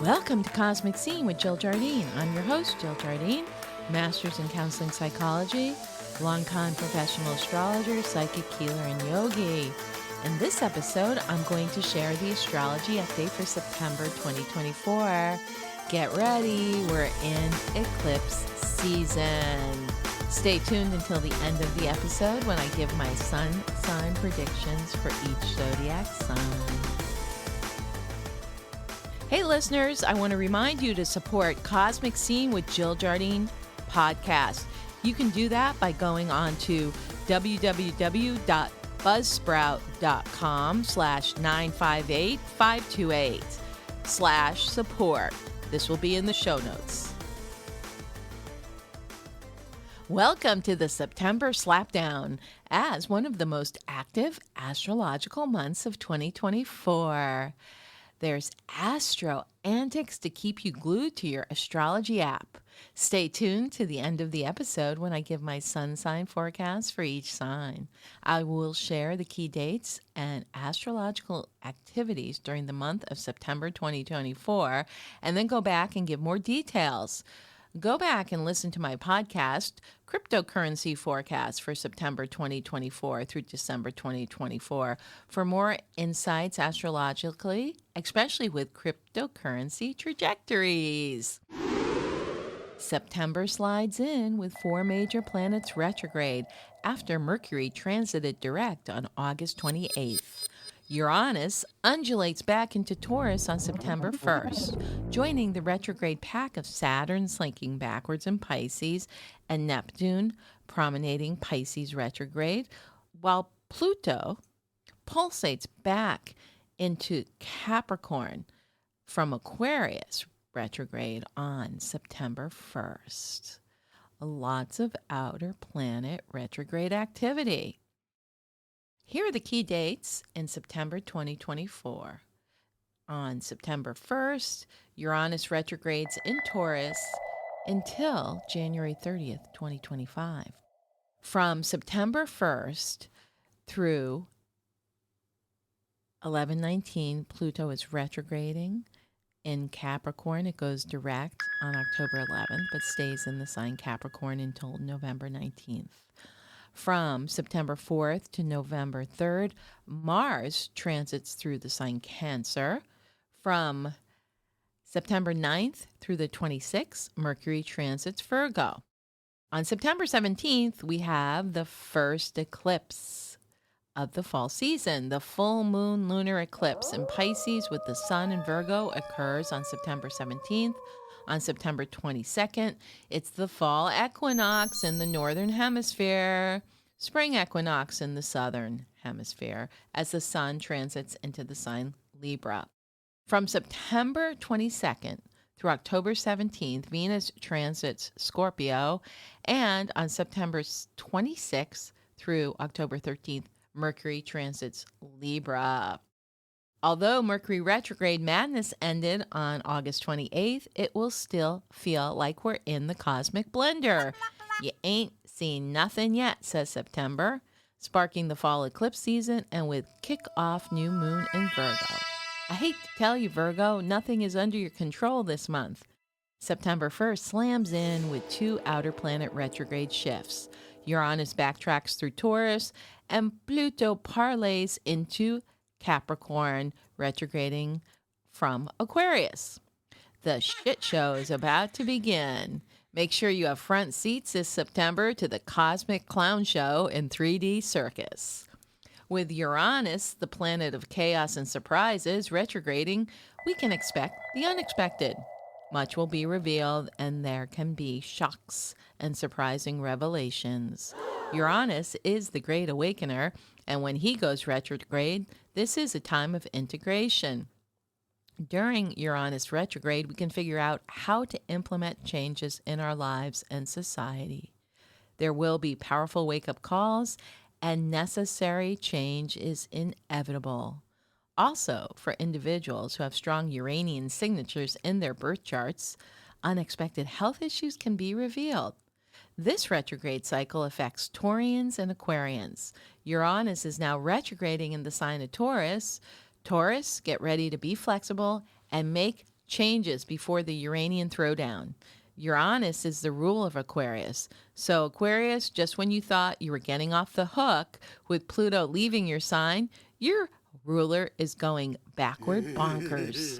Welcome to Cosmic Scene with Jill Jardine. I'm your host, Jill Jardine, Master's in Counseling Psychology, long-time professional astrologer, psychic healer, and yogi. In this episode, I'm going to share the astrology update for September 2024. Get ready, we're in eclipse season. Stay tuned until the end of the episode when I give my sun sign predictions for each zodiac sign. Hey listeners, I want to remind you to support Cosmic Scene with Jill Jardine podcast. You can do that by going on to www.buzzsprout.com/958-528/support. This will be in the show notes. Welcome to the September Slapdown as one of the most active astrological months of 2024. There's astro antics to keep you glued to your astrology app. Stay tuned to the end of the episode when I give my sun sign forecast for each sign. I will share the key dates and astrological activities during the month of September 2024, and then go back and give more details. Go back and listen to my podcast, Cryptocurrency Forecast for September 2024 through December 2024, for more insights astrologically, especially with cryptocurrency trajectories. September slides in with 4 major planets retrograde after Mercury transited direct on August 28th. Uranus undulates back into Taurus on September 1st, joining the retrograde pack of Saturn slinking backwards in Pisces and Neptune promenading Pisces retrograde, while Pluto pulsates back into Capricorn from Aquarius retrograde on September 1st. Lots of outer planet retrograde activity. Here are the key dates in September 2024. On September 1st, Uranus retrogrades in Taurus until January 30th, 2025. From September 1st through 11/19, Pluto is retrograding in Capricorn. It goes direct on October 11th, but stays in the sign Capricorn until November 19th. From September 4th to November 3rd, Mars transits through the sign Cancer. From September 9th through the 26th, Mercury transits Virgo. On September 17th, we have the first eclipse of the fall season. The full moon lunar eclipse in Pisces with the sun in Virgo occurs on September 17th. On September 22nd, it's the fall equinox in the northern hemisphere, spring equinox in the southern hemisphere, as the sun transits into the sign Libra. From September 22nd through October 17th, Venus transits Scorpio, and on September 26th through October 13th, Mercury transits Libra. Although Mercury retrograde madness ended on August 28th, it will still feel like we're in the cosmic blender. You ain't seen nothing yet, says September, sparking the fall eclipse season and with kick-off new moon in Virgo. I hate to tell you, Virgo, nothing is under your control this month. September 1st slams in with 2 outer planet retrograde shifts. Uranus backtracks through Taurus, and Pluto parlays into Capricorn, retrograding from Aquarius. The shit show is about to begin. Make sure you have front seats this September to the Cosmic Clown Show in 3D Circus. With Uranus, the planet of chaos and surprises, retrograding, we can expect the unexpected. Much will be revealed, and there can be shocks and surprising revelations. Uranus is the great awakener, and when he goes retrograde, this is a time of integration. During Uranus retrograde, we can figure out how to implement changes in our lives and society. There will be powerful wake-up calls, and necessary change is inevitable. Also, for individuals who have strong Uranian signatures in their birth charts, unexpected health issues can be revealed. This retrograde cycle affects Taurians and Aquarians. Uranus is now retrograding in the sign of Taurus. Taurus, get ready to be flexible and make changes before the Uranian throwdown. Uranus is the rule of Aquarius. So, Aquarius, just when you thought you were getting off the hook with Pluto leaving your sign, your ruler is going backward bonkers.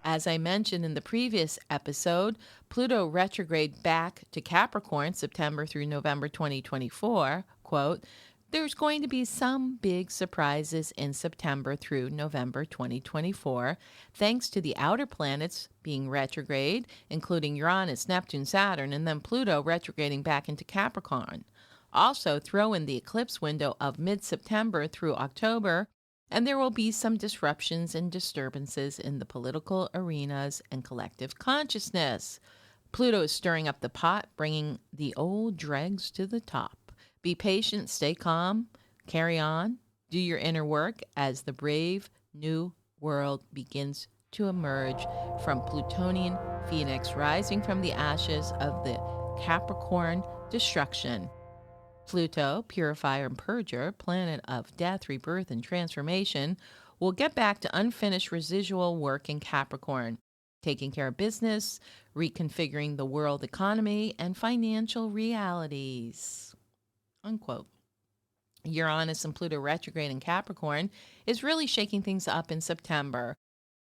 As I mentioned in the previous episode, Pluto retrograde back to Capricorn September through November 2024. Quote, there's going to be some big surprises in September through November 2024, thanks to the outer planets being retrograde, including Uranus, Neptune, Saturn, and then Pluto retrograding back into Capricorn. Also, throw in the eclipse window of mid-September through October, and there will be some disruptions and disturbances in the political arenas and collective consciousness. Pluto is stirring up the pot, bringing the old dregs to the top. Be patient, stay calm, carry on, do your inner work as the brave new world begins to emerge from Plutonian Phoenix, rising from the ashes of the Capricorn destruction. Pluto, purifier and purger, planet of death, rebirth, and transformation, will get back to unfinished residual work in Capricorn, taking care of business, reconfiguring the world economy, and financial realities. Unquote. Uranus and Pluto retrograde in Capricorn is really shaking things up in September.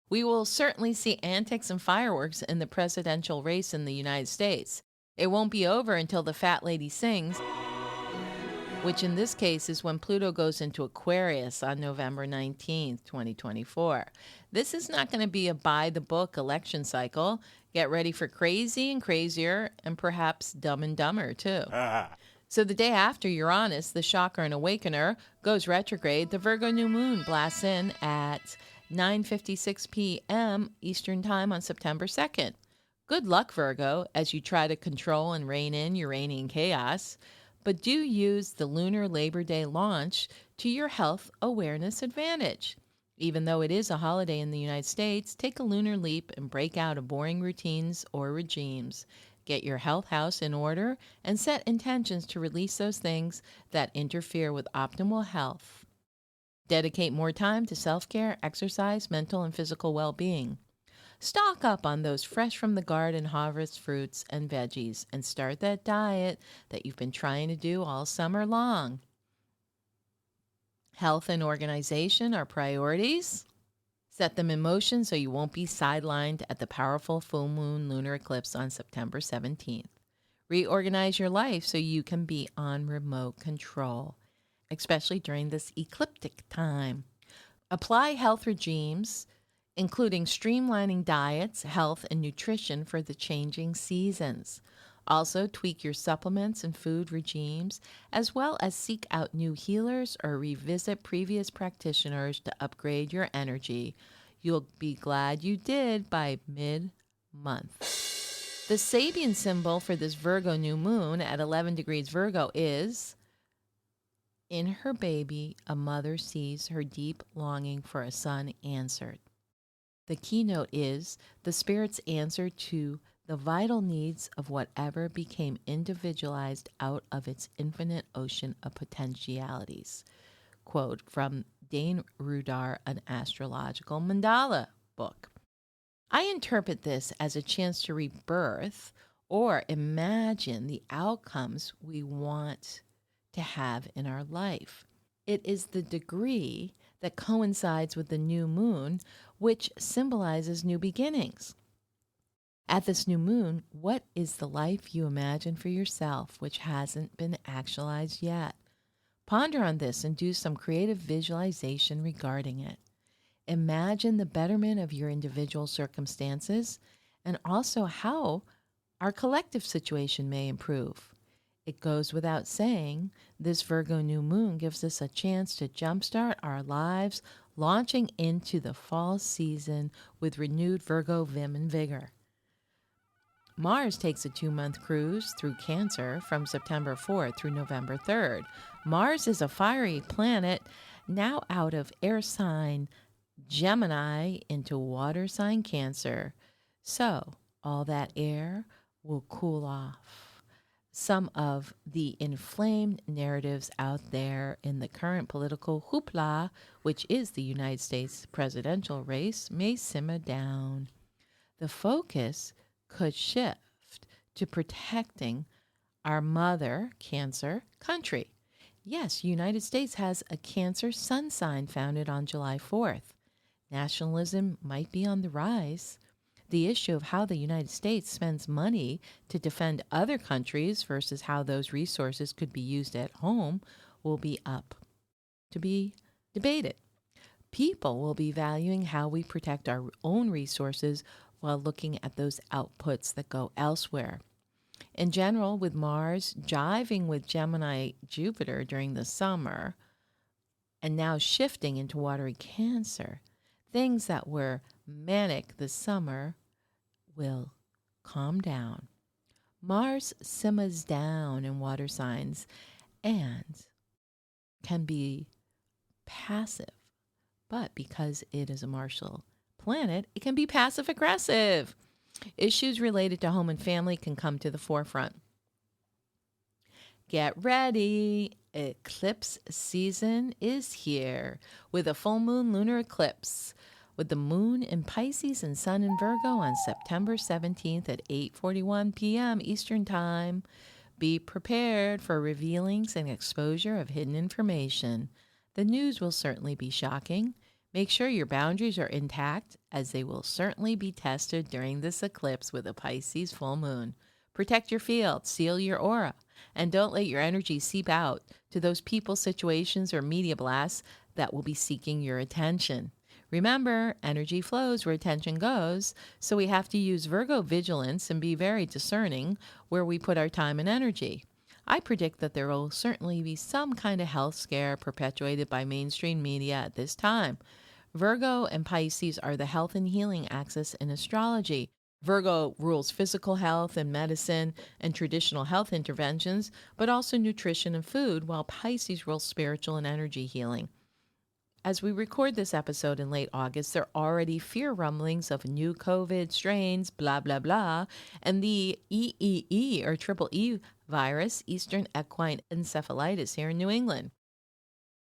We will certainly see antics and fireworks in the presidential race in the United States. It won't be over until the fat lady sings, which in this case is when Pluto goes into Aquarius on November 19th, 2024. This is not going to be a by-the-book election cycle. Get ready for crazy and crazier, and perhaps dumb and dumber, too. So the day after Uranus, the shocker and awakener, goes retrograde, the Virgo new moon blasts in at 9:56 p.m. Eastern Time on September 2nd. Good luck, Virgo, as you try to control and rein in Uranian chaos. But do use the lunar Labor Day launch to your health awareness advantage. Even though it is a holiday in the United States, take a lunar leap and break out of boring routines or regimes. Get your health house in order and set intentions to release those things that interfere with optimal health. Dedicate more time to self-care, exercise, mental and physical well-being. Stock up on those fresh from the garden harvest fruits and veggies and start that diet that you've been trying to do all summer long. Health and organization are priorities. Set them in motion so you won't be sidelined at the powerful full moon lunar eclipse on September 17th. Reorganize your life so you can be on remote control, especially during this ecliptic time. Apply health regimes, including streamlining diets, health, and nutrition for the changing seasons. Also, tweak your supplements and food regimes, as well as seek out new healers or revisit previous practitioners to upgrade your energy. You'll be glad you did by mid-month. The Sabian symbol for this Virgo new moon at 11 degrees Virgo is, in her baby, a mother sees her deep longing for a son answered. The keynote is the spirit's answer to the vital needs of whatever became individualized out of its infinite ocean of potentialities. Quote from Dane Rudar, an astrological mandala book. I interpret this as a chance to rebirth or imagine the outcomes we want to have in our life. It is the degree that coincides with the new moon, which symbolizes new beginnings. At this new moon, what is the life you imagine for yourself which hasn't been actualized yet? Ponder on this and do some creative visualization regarding it. Imagine the betterment of your individual circumstances and also how our collective situation may improve. It goes without saying, this Virgo new moon gives us a chance to jumpstart our lives, launching into the fall season with renewed Virgo vim and vigor. Mars takes a 2-month cruise through Cancer from September 4th through November 3rd. Mars is a fiery planet now out of air sign Gemini into water sign Cancer. So all that air will cool off some of the inflamed narratives out there in the current political hoopla, which is the United States presidential race, may simmer down. The focus could shift to protecting our mother, Cancer, country. Yes, United States has a Cancer sun sign founded on July 4th. Nationalism might be on the rise. The issue of how the United States spends money to defend other countries versus how those resources could be used at home will be up to be debated. People will be valuing how we protect our own resources while looking at those outputs that go elsewhere. In general, with Mars jiving with Gemini Jupiter during the summer and now shifting into watery Cancer, things that were manic this summer will calm down. Mars simmers down in water signs and can be passive, but because it is a martial planet, it can be passive aggressive. Issues related to home and family can come to the forefront. Get ready. Eclipse season is here with a full moon lunar eclipse with the moon in Pisces and sun in Virgo on September 17th at 8:41 p.m. Eastern Time. Be prepared for revealings and exposure of hidden information. The news will certainly be shocking. Make sure your boundaries are intact, as they will certainly be tested during this eclipse with a Pisces full moon. Protect your field, seal your aura, and don't let your energy seep out to those people, situations, or media blasts that will be seeking your attention. Remember, energy flows where attention goes, so we have to use Virgo vigilance and be very discerning where we put our time and energy. I predict that there will certainly be some kind of health scare perpetuated by mainstream media at this time. Virgo and Pisces are the health and healing axis in astrology. Virgo rules physical health and medicine and traditional health interventions, but also nutrition and food, while Pisces rules spiritual and energy healing. As we record this episode in late August, there are already fear rumblings of new COVID strains, blah, blah, blah, and the EEE or triple E virus, Eastern Equine Encephalitis, here in New England.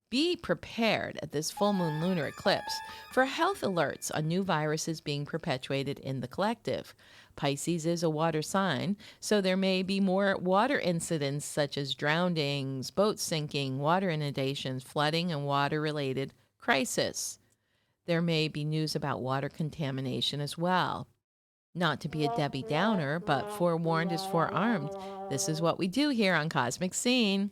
Be prepared at this full moon lunar eclipse for health alerts on new viruses being perpetuated in the collective. Pisces is a water sign, so there may be more water incidents such as drownings, boat sinking, water inundations, flooding, and water-related crisis. There may be news about water contamination as well. Not to be a Debbie Downer, but forewarned is forearmed. This is what we do here on Cosmic Scene.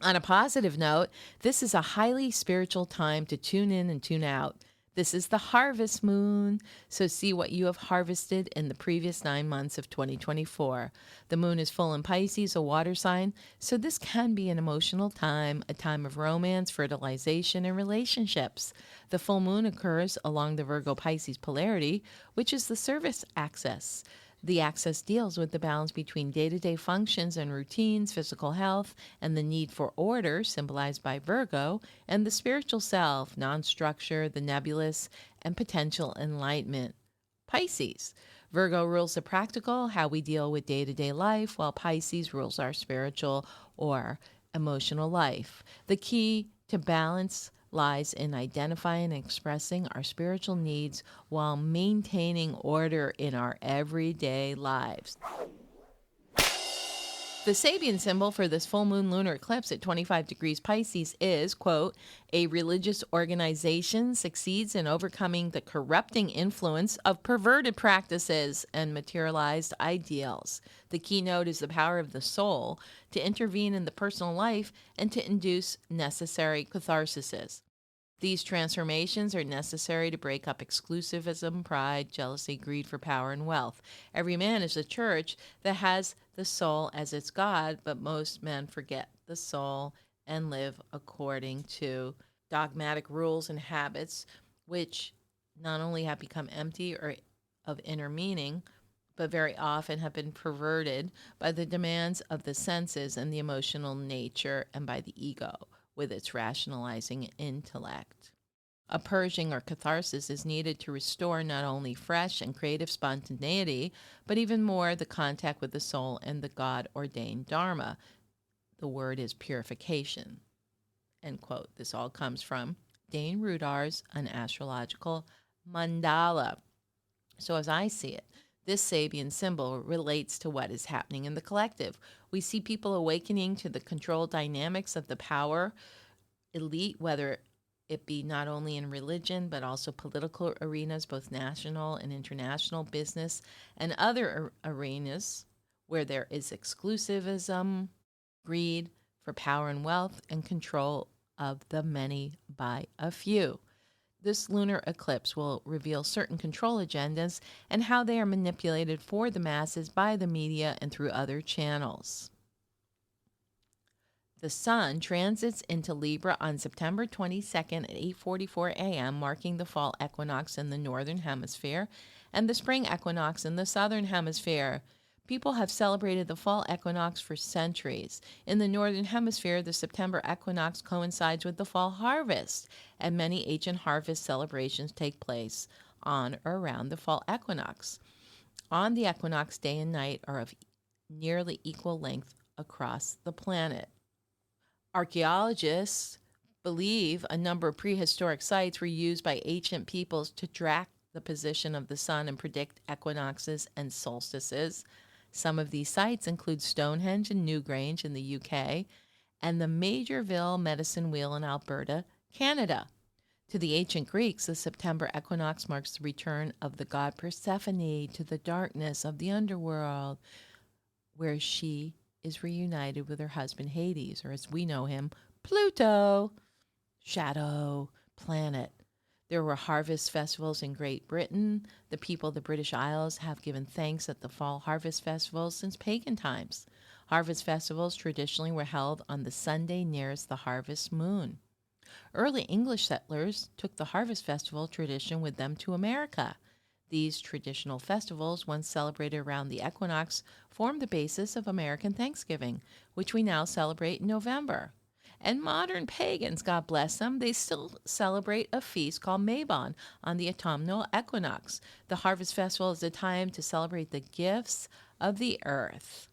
On a positive note, this is a highly spiritual time to tune in and tune out. This is the harvest moon, so see what you have harvested in the previous 9 months of 2024. The moon is full in Pisces, a water sign, so this can be an emotional time, a time of romance, fertilization, and relationships. The full moon occurs along the Virgo-Pisces polarity, which is the service axis. The axis deals with the balance between day-to-day functions and routines, physical health, and the need for order, symbolized by Virgo, and the spiritual self, non-structure, the nebulous, and potential enlightenment, Pisces. Virgo rules the practical, how we deal with day-to-day life, while Pisces rules our spiritual or emotional life. The key to balance lies in identifying and expressing our spiritual needs while maintaining order in our everyday lives. The Sabian symbol for this full moon lunar eclipse at 25 degrees Pisces is, quote, a religious organization succeeds in overcoming the corrupting influence of perverted practices and materialized ideals. The keynote is the power of the soul to intervene in the personal life and to induce necessary catharsis. These transformations are necessary to break up exclusivism, pride, jealousy, greed for power, and wealth. Every man is a church that has the soul as its God, but most men forget the soul and live according to dogmatic rules and habits, which not only have become empty or of inner meaning, but very often have been perverted by the demands of the senses and the emotional nature and by the ego with its rationalizing intellect. A purging or catharsis is needed to restore not only fresh and creative spontaneity, but even more the contact with the soul and the God-ordained Dharma. The word is purification, end quote. This all comes from Dane Rudar's An Astrological Mandala. So as I see it, this Sabian symbol relates to what is happening in the collective. We see people awakening to the control dynamics of the power elite, whether it be not only in religion, but also political arenas, both national and international, business, and other arenas where there is exclusivism, greed for power and wealth, and control of the many by a few. This lunar eclipse will reveal certain control agendas and how they are manipulated for the masses by the media and through other channels. The sun transits into Libra on September 22nd at 8:44 a.m., marking the fall equinox in the northern hemisphere and the spring equinox in the southern hemisphere. People have celebrated the fall equinox for centuries. In the northern hemisphere, the September equinox coincides with the fall harvest, and many ancient harvest celebrations take place on or around the fall equinox. On the equinox, day and night are of nearly equal length across the planet. Archaeologists believe a number of prehistoric sites were used by ancient peoples to track the position of the sun and predict equinoxes and solstices. Some of these sites include Stonehenge and Newgrange in the UK and the Majorville Medicine Wheel in Alberta, Canada. To the ancient Greeks, the September equinox marks the return of the god Persephone to the darkness of the underworld, where she is reunited with her husband Hades, or as we know him, Pluto, shadow planet. There were harvest festivals in Great Britain. The people of the British Isles have given thanks at the fall harvest festivals since pagan times. Harvest festivals traditionally were held on the Sunday nearest the harvest moon. Early English settlers took the harvest festival tradition with them to America. These traditional festivals, once celebrated around the equinox, formed the basis of American Thanksgiving, which we now celebrate in November. And modern pagans, God bless them, they still celebrate a feast called Mabon on the autumnal equinox. The harvest festival is a time to celebrate the gifts of the earth.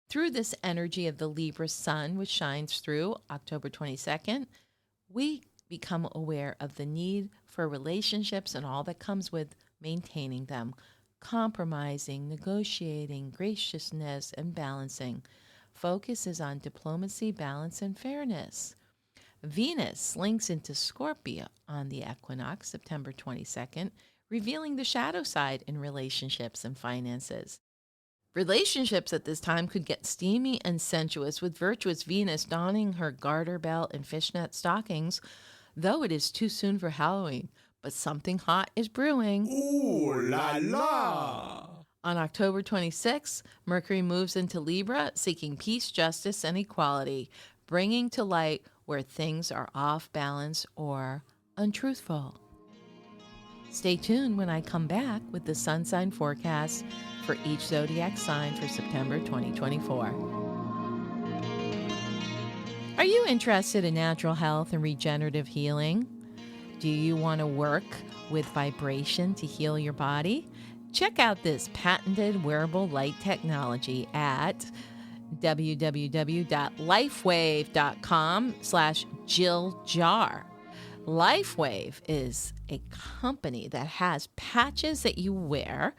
Through this energy of the Libra sun, which shines through October 22nd, we become aware of the need for relationships and all that comes with maintaining them, compromising, negotiating, graciousness, and balancing. Focus is on diplomacy, balance, and fairness. Venus slinks into Scorpio on the equinox, September 22nd, revealing the shadow side in relationships and finances. Relationships at this time could get steamy and sensuous, with virtuous Venus donning her garter belt and fishnet stockings, though it is too soon for Halloween. But something hot is brewing. Ooh la la! On October 26, Mercury moves into Libra, seeking peace, justice, and equality, bringing to light where things are off balance or untruthful. Stay tuned when I come back with the sun sign forecast for each zodiac sign for September 2024. Are you interested in natural health and regenerative healing? Do you want to work with vibration to heal your body? Check out this patented wearable light technology at www.lifewave.com/JillJar. LifeWave is a company that has patches that you wear.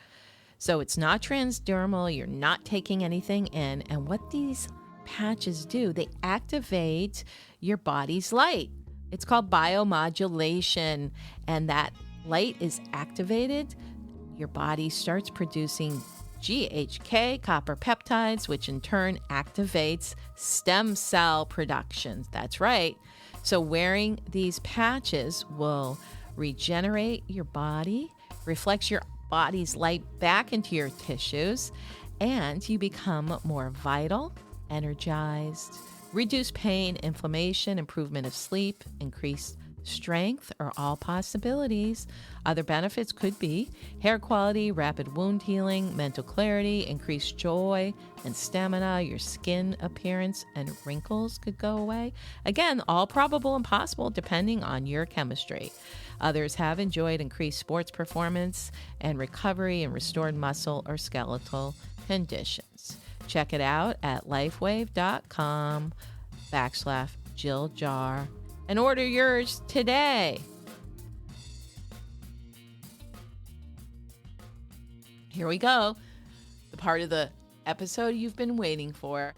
So it's not transdermal, you're not taking anything in. And what these patches do, they activate your body's light. It's called biomodulation, and that light is activated. Your body starts producing GHK, copper peptides, which in turn activates stem cell production. That's right. So wearing these patches will regenerate your body, reflects your body's light back into your tissues, and you become more vital, energized, reduce pain, inflammation, improvement of sleep, increased strength are all possibilities. Other benefits could be hair quality, rapid wound healing, mental clarity, increased joy and stamina, your skin appearance and wrinkles could go away. Again, all probable and possible depending on your chemistry. Others have enjoyed increased sports performance and recovery and restored muscle or skeletal conditions. Check it out at lifewave.com/JillJar and order yours today. Here we go. The part of the episode you've been waiting for.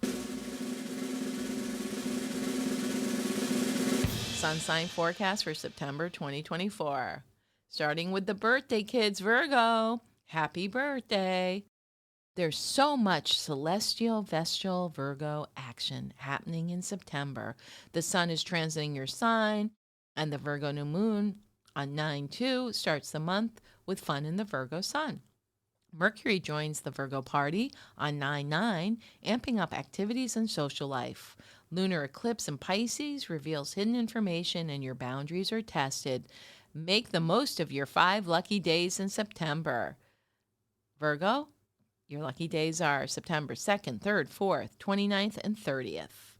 Sun sign forecast for September 2024. Starting with the birthday kids, Virgo. Happy birthday. There's so much celestial, vestal, Virgo action happening in September. The sun is transiting your sign, and the Virgo new moon on 9/2 starts the month with fun in the Virgo sun. Mercury joins the Virgo party on 9/9, amping up activities and social life. Lunar eclipse in Pisces reveals hidden information and your boundaries are tested. Make the most of your 5 lucky days in September. Virgo, your lucky days are September 2nd, 3rd, 4th, 29th, and 30th.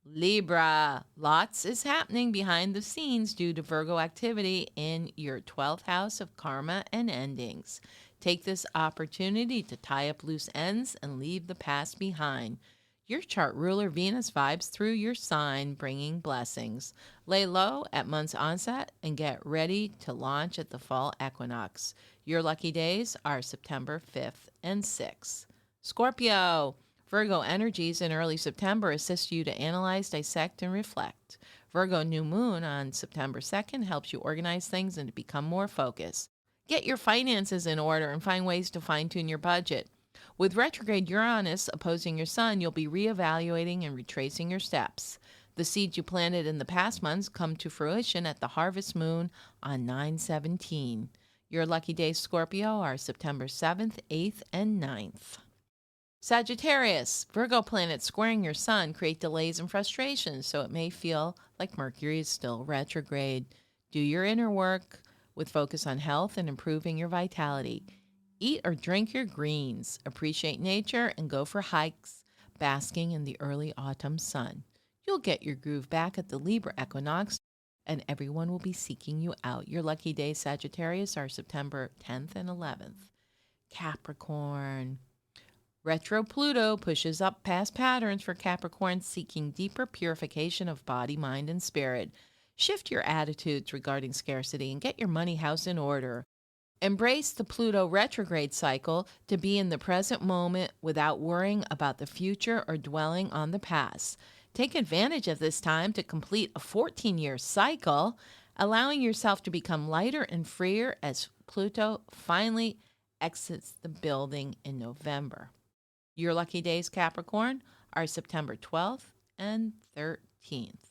Libra, lots is happening behind the scenes due to Virgo activity in your 12th house of karma and endings. Take this opportunity to tie up loose ends and leave the past behind. Your chart ruler Venus vibes through your sign, bringing blessings. Lay low at month's onset and get ready to launch at the fall equinox. Your lucky days are September 5th and 6th. Scorpio, Virgo energies in early September assist you to analyze, dissect, and reflect. Virgo new moon on September 2nd helps you organize things and to become more focused. Get your finances in order and find ways to fine-tune your budget. With retrograde Uranus opposing your sun, you'll be reevaluating and retracing your steps. The seeds you planted in the past months come to fruition at the harvest moon on 9/17. Your lucky days, Scorpio, are September 7th, 8th, and 9th. Sagittarius, Virgo planets squaring your sun create delays and frustrations, so it may feel like Mercury is still retrograde. Do your inner work with focus on health and improving your vitality. Eat or drink your greens, appreciate nature, and go for hikes, basking in the early autumn sun. You'll get your groove back at the Libra equinox, and everyone will be seeking you out. Your lucky days, Sagittarius, are September 10th and 11th. Capricorn. Retro Pluto pushes up past patterns for Capricorn, seeking deeper purification of body, mind, and spirit. Shift your attitudes regarding scarcity and get your money house in order. Embrace the Pluto retrograde cycle to be in the present moment without worrying about the future or dwelling on the past. Take advantage of this time to complete a 14-year cycle, allowing yourself to become lighter and freer as Pluto finally exits the building in November. Your lucky days, Capricorn, are September 12th and 13th.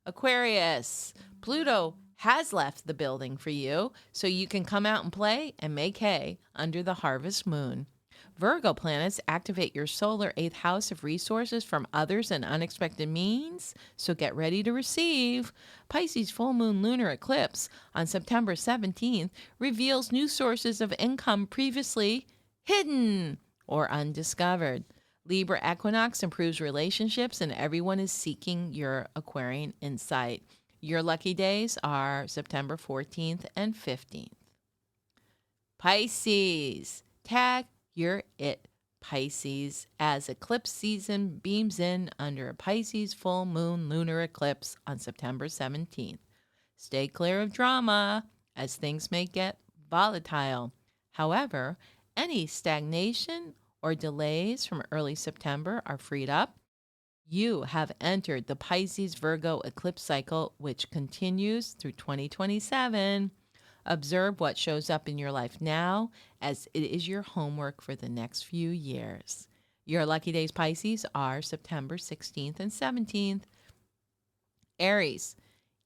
Aquarius, Pluto has left the building for you, so you can come out and play and make hay under the harvest moon. Virgo planets activate your solar 8th house of resources from others and unexpected means, so get ready to receive. Pisces full moon lunar eclipse on September 17th reveals new sources of income previously hidden or undiscovered. Libra equinox improves relationships and everyone is seeking your Aquarian insight. Your lucky days are September 14th and 15th. Pisces, tag your it, Pisces, as eclipse season beams in under a Pisces full moon lunar eclipse on September 17th. Stay clear of drama, as things may get volatile. However, any stagnation or delays from early September are freed up. You have entered the Pisces Virgo eclipse cycle, which continues through 2027. Observe what shows up in your life now, as it is your homework for the next few years. Your lucky days, Pisces, are September 16th and 17th. Aries,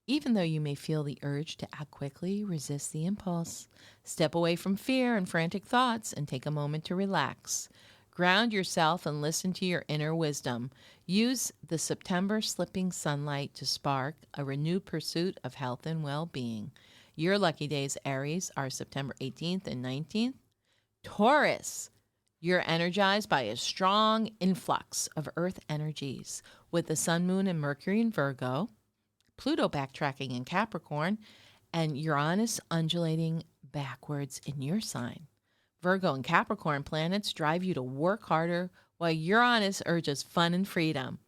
even though you may feel the urge to act quickly, resist the impulse. Step away from fear and frantic thoughts and take a moment to relax. Ground yourself and listen to your inner wisdom. Use the September slipping sunlight to spark a renewed pursuit of health and well-being. Your lucky days, Aries, are September 18th and 19th. Taurus, you're energized by a strong influx of earth energies with the sun, moon, and Mercury in Virgo, Pluto backtracking in Capricorn, and Uranus undulating backwards in your sign. Virgo and Capricorn planets drive you to work harder, while Uranus urges fun and freedom.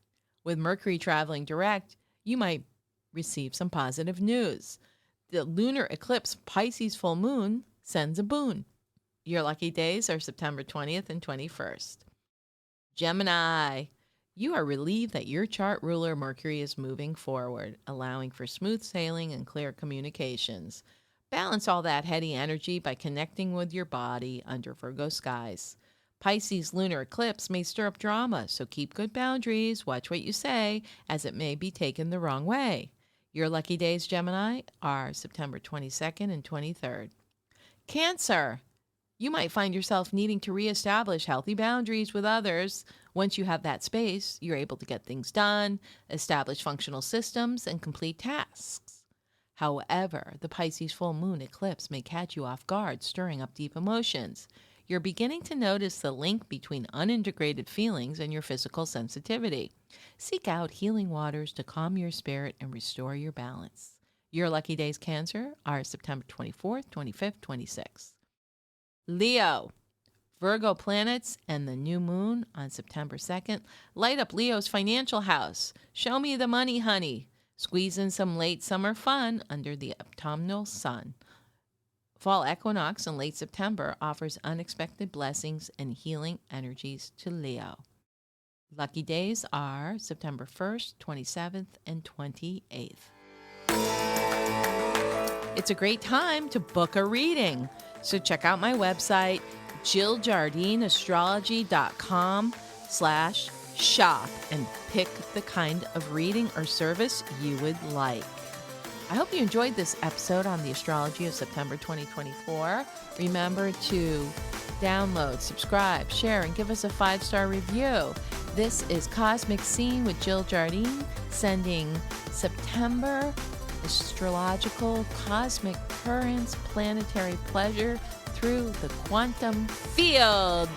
With Mercury traveling direct, you might receive some positive news. The lunar eclipse Pisces full moon sends a boon. Your lucky days are September 20th and 21st. Gemini, you are relieved that your chart ruler Mercury is moving forward, allowing for smooth sailing and clear communications. Balance all that heady energy by connecting with your body under Virgo skies. Pisces lunar eclipse may stir up drama, so keep good boundaries, watch what you say, as it may be taken the wrong way. Your lucky days, Gemini, are September 22nd and 23rd. Cancer, you might find yourself needing to reestablish healthy boundaries with others. Once you have that space, you're able to get things done, establish functional systems, and complete tasks. However, the Pisces full moon eclipse may catch you off guard, stirring up deep emotions. You're beginning to notice the link between unintegrated feelings and your physical sensitivity. Seek out healing waters to calm your spirit and restore your balance. Your lucky days, Cancer, are September 24th, 25th, 26th. Leo, Virgo planets and the new moon on September 2nd light up Leo's financial house. Show me the money, honey. Squeeze in some late summer fun under the autumnal sun. Fall equinox in late September offers unexpected blessings and healing energies to Leo. Lucky days are September 1st, 27th, and 28th. It's a great time to book a reading. So check out my website, JillJardineAstrology.com/shop, and pick the kind of reading or service you would like. I hope you enjoyed this episode on the astrology of September 2024. Remember to download, subscribe, share, and give us a 5-star review. This is Cosmic Scene with Jill Jardine, sending September astrological cosmic currents, planetary pleasure through the quantum field.